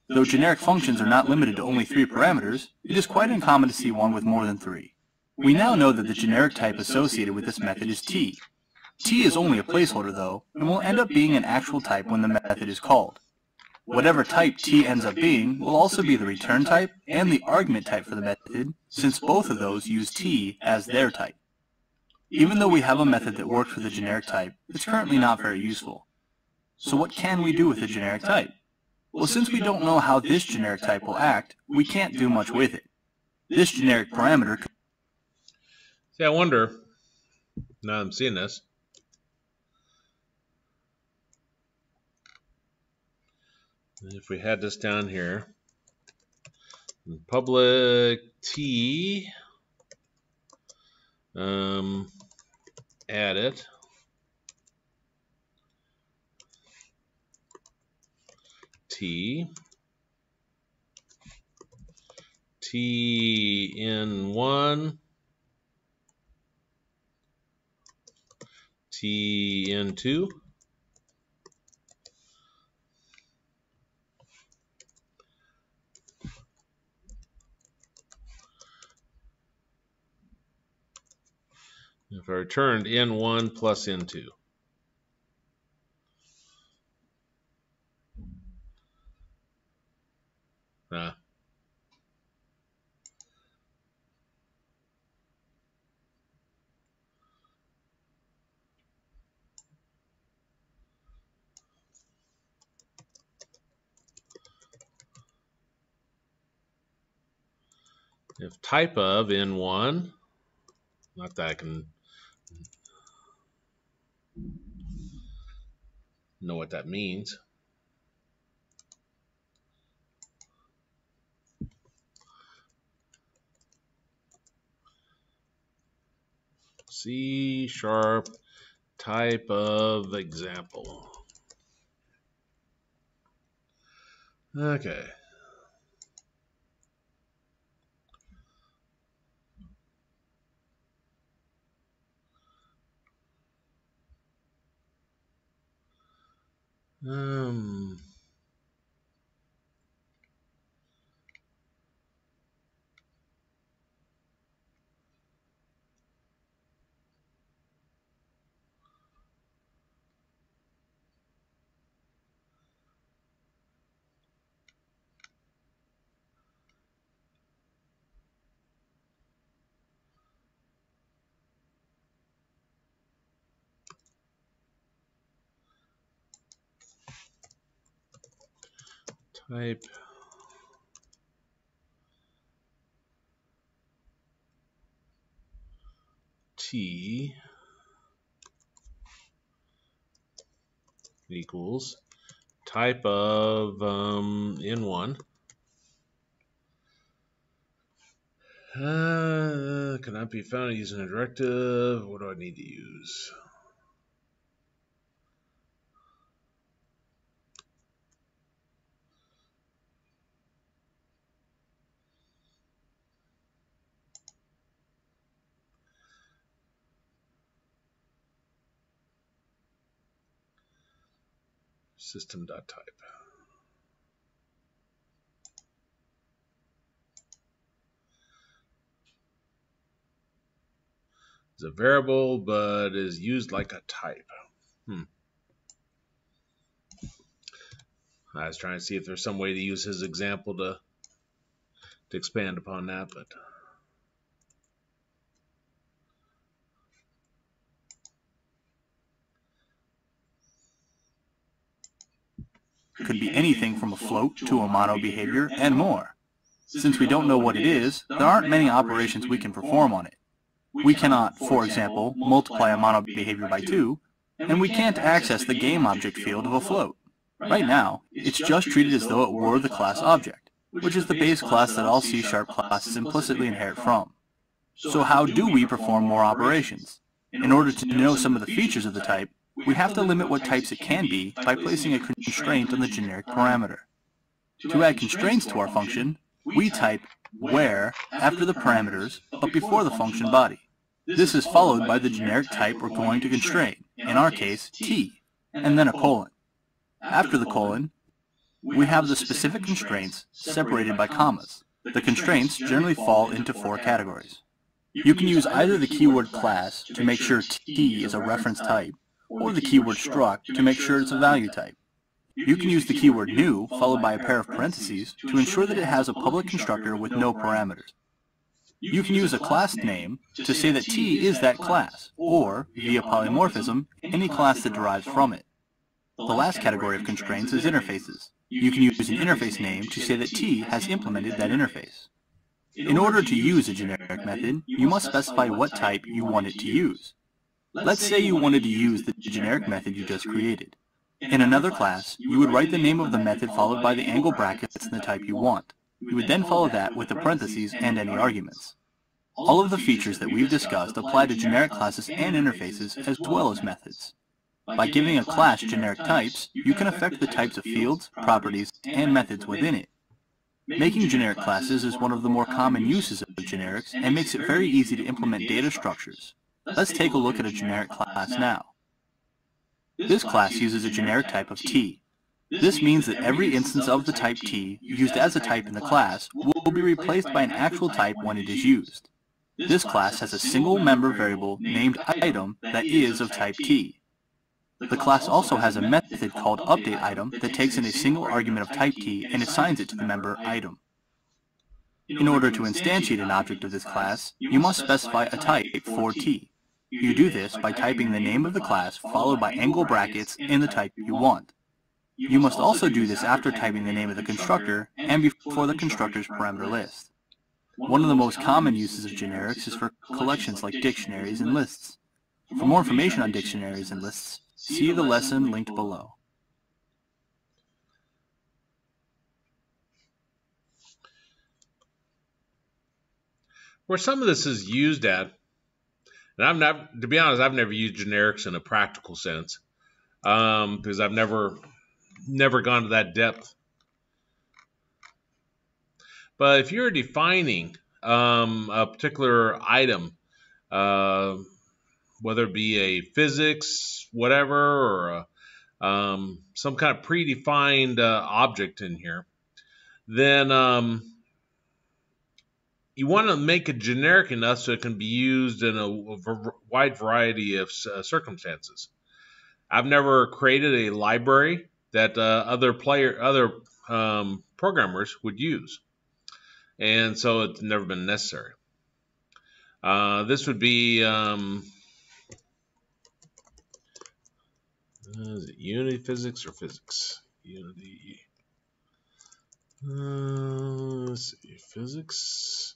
Though generic functions are not limited to only 3 parameters, it is quite uncommon to see one with more than 3. We now know that the generic type associated with this method is t. T is only a placeholder though, and will end up being an actual type when the method is called. Whatever type t ends up being will also be the return type and the argument type for the method, since both of those use t as their type. Even though we have a method that works with a generic type, it's currently not very useful. So what can we do with a generic type? Well, since we don't know how this generic type will act, we can't do much with it. This generic parameter... See, I wonder, now I'm seeing this, if we had this down here, public t, add it, t in 1, t in 2, if I returned n1 plus n2. If type of n1, not that I can know what that means. C# type of example. Okay. Type t equals type of n1 cannot be found using a directive. What do I need to use? System.type. It's a variable, but is used like a type. I was trying to see if there's some way to use his example to expand upon that, but could be anything from a float to a mono behavior and more. Since we don't know what it is, there aren't many operations we can perform on it. We cannot, for example, multiply a mono behavior by 2, and we can't access the game object field of a float. Right now, it's just treated as though it were the class object, which is the base class that all C# classes implicitly inherit from. So how do we perform more operations? In order to know some of the features of the type, we have to limit what types it can be by placing a constraint on the generic parameter. To add constraints to our function, we type where after the parameters, but before the function body. This is followed by the generic type we're going to constrain, in our case, t, and then a colon. After the colon, we have the specific constraints separated by commas. The constraints generally fall into 4 categories. You can use either the keyword class to make sure t is a reference type, or the keyword struct to make sure it's a value type. You can use the keyword new followed by a pair of parentheses to ensure that it has a public constructor with no parameters. You can use a class name to say that t is that class, or, via polymorphism, any class that derives from it. The last category of constraints is interfaces. You can use an interface name to say that t has implemented that interface. In order to use a generic method, you must specify what type you want it to use. Let's say you wanted to use the generic method you just created. In another class, you would write the name of the method followed by the angle brackets and the type you want. You would then follow that with the parentheses and any arguments. All of the features that we've discussed apply to generic classes and interfaces as well as methods. By giving a class generic types, you can affect the types of fields, properties, and methods within it. Making generic classes is one of the more common uses of generics and makes it very easy to implement data structures. Let's take a look at a generic class now. This class uses a generic type of t. This means that every instance of the type t used as a type in the class will be replaced by an actual type when it is used. This class has a single member variable named item that is of type t. The class also has a method called updateItem that takes in a single argument of type t and assigns it to the member item. In order to instantiate an object of this class, you must specify a type for t. You do this by typing the name of the class followed by angle brackets and the type you want. You must also do this after typing the name of the constructor and before the constructor's parameter list. One of the most common uses of generics is for collections like dictionaries and lists. For more information on dictionaries and lists, see the lesson linked below. Where some of this is used at, and I've never, to be honest, I've never used generics in a practical sense because I've never gone to that depth. But if you're defining a particular item, whether it be a physics, whatever, or some kind of predefined object in here, then you want to make it generic enough so it can be used in a wide variety of circumstances. I've never created a library that other programmers would use, and so it's never been necessary. This would be is it Unity Physics or Physics? Unity. Let's see, Physics.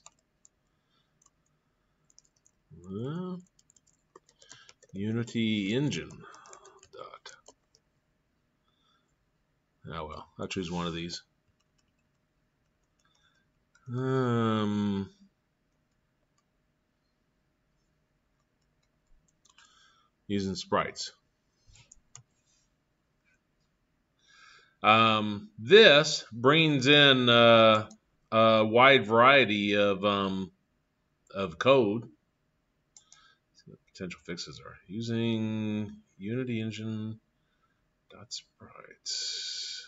Unity Engine. Oh well, I'll choose one of these. Using sprites. This brings in a wide variety of code. Let's see what potential fixes are. Using Unity Engine .sprites.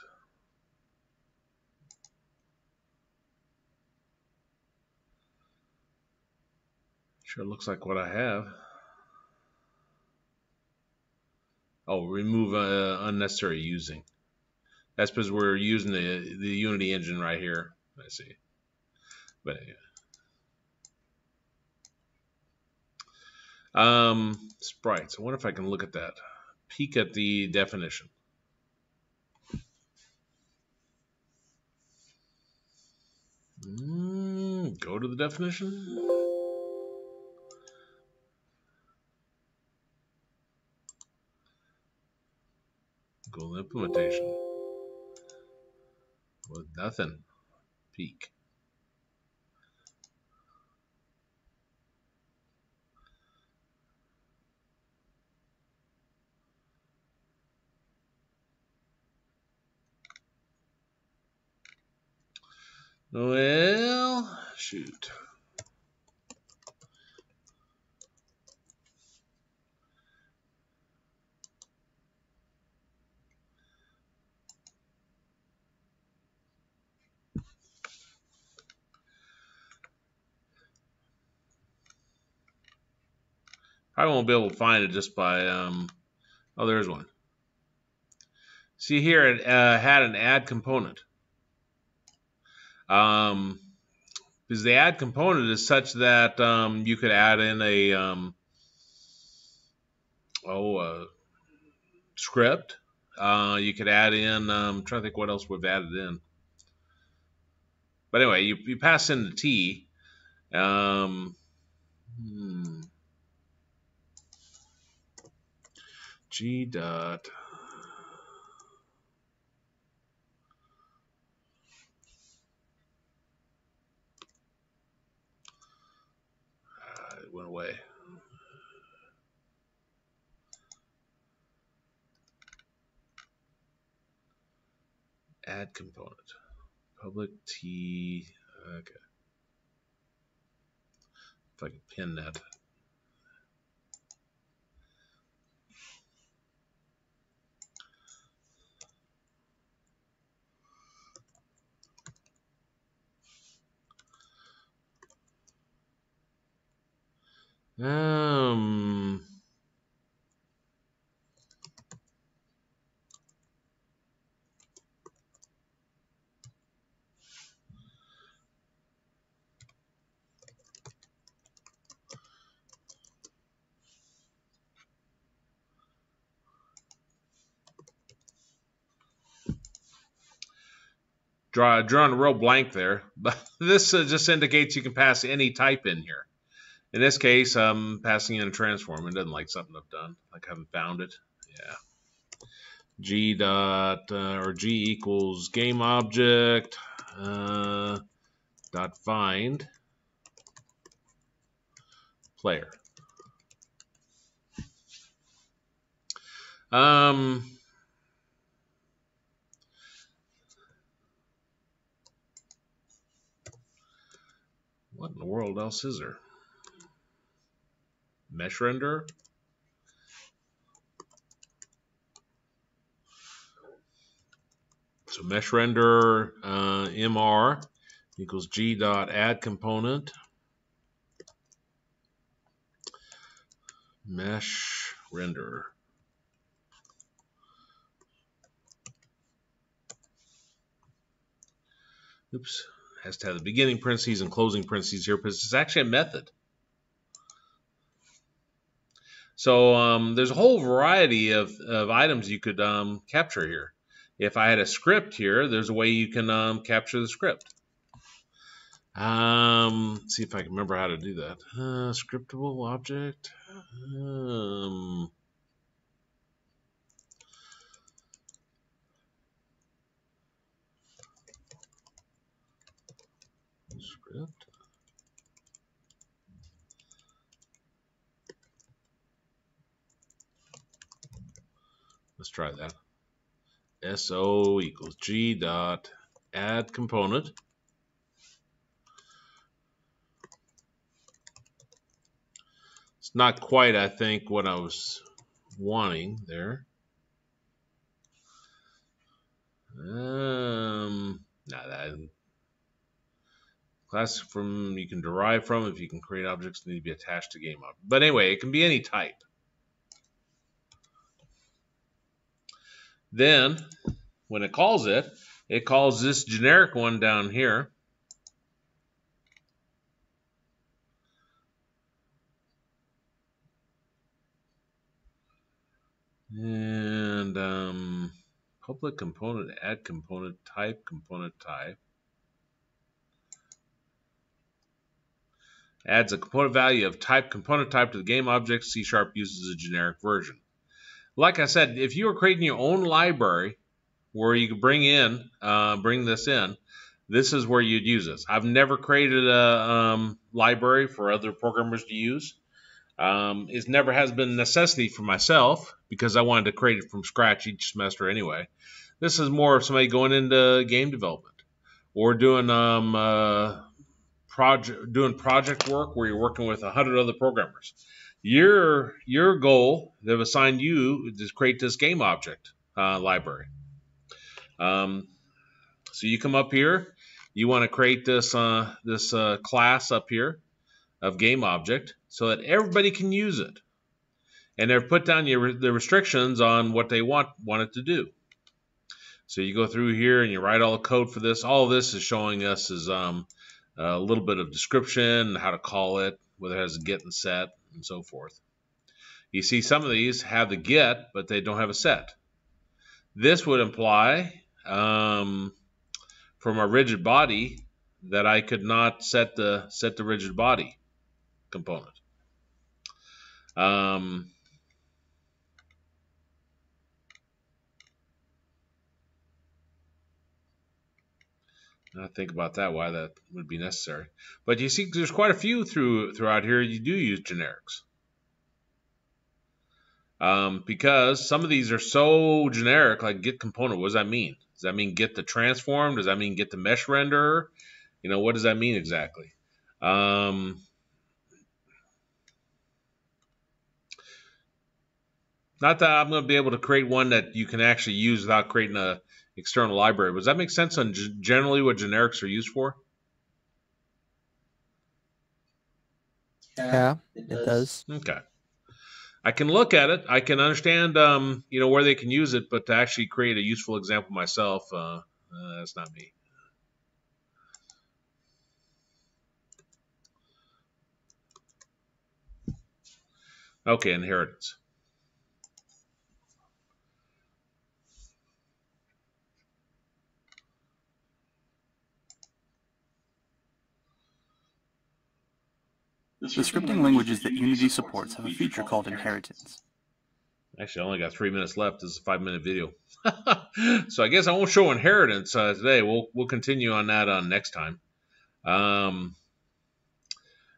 Sure looks like what I have. Oh, remove unnecessary using. That's because we're using the Unity engine right here. I see. But yeah. Sprites. I wonder if I can look at that. Peek at the definition. Go to the definition. Go to implementation. With nothing. Peak. Well, shoot. I won't be able to find it just by, oh, there's one. See here, it had an add component. Because the add component is such that you could add in a script. You could add in, I'm trying to think what else we've added in. But anyway, you pass in the T. G dot. It went away. Add component. Public T. Okay. If I can pin that. Drawing a real blank there, but this just indicates you can pass any type in here. In this case, I'm passing in a transform. It doesn't like something I've done. Like I haven't found it. Yeah. G dot or G equals game object dot find player. What in the world else is there? Mesh render. So mesh render mr equals G dot add component mesh render. Oops, has to have the beginning parentheses and closing parentheses here because it's actually a method. So there's a whole variety of items you could capture here. If I had a script here, there's a way you can capture the script. Let's see if I can remember how to do that. Scriptable object. Script. Let's try that. SO equals G dot add component. It's not quite, I think, what I was wanting there. That class from you can derive from if you can create objects that need to be attached to game object. But anyway, it can be any type. Then when it calls this generic one down here. And public component, add component type, Adds a component value of component type to the game object. C# uses a generic version. Like I said, if you were creating your own library where you could bring this in, this is where you'd use this. I've never created a library for other programmers to use. It never has been a necessity for myself because I wanted to create it from scratch each semester anyway. This is more of somebody going into game development or doing project work where you're working with 100 other programmers. Your goal they've assigned you is to create this game object library. So you come up here, you want to create this class up here of game object so that everybody can use it, and they've put down the restrictions on what they want it to do. So you go through here and you write all the code for this. All of this is showing us is a little bit of description, how to call it, whether it has a get and set, and so forth. You see some of these have the get, but they don't have a set. This would imply from a rigid body that I could not set the rigid body component. I think about that, why that would be necessary. But you see, there's quite a few throughout here. You do use generics. Because some of these are so generic, like get component. What does that mean? Does that mean get the transform? Does that mean get the mesh renderer? You know, what does that mean exactly? Not that I'm going to be able to create one that you can actually use without creating an external library. But does that make sense on generally what generics are used for? Yeah, it does. Okay. I can look at it. I can understand, you know, where they can use it, but to actually create a useful example myself, that's not me. Okay, inheritance. The scripting languages that Unity supports have a feature called inheritance. Actually, I only got 3 minutes left. This is a 5-minute video. So I guess I won't show inheritance today. We'll continue on that next time.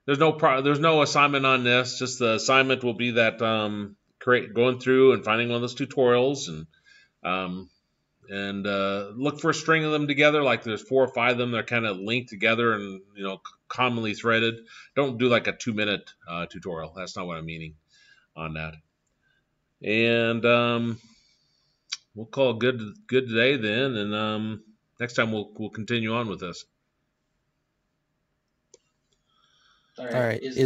There's no assignment on this. Just the assignment will be that going through and finding one of those tutorials and look for a string of them together. Like there's 4 or 5 of them that are kind of linked together and commonly threaded. Don't do like a 2-minute tutorial. That's not what I'm meaning on that. And we'll call it good today then, and next time we'll continue on with this. All right. Is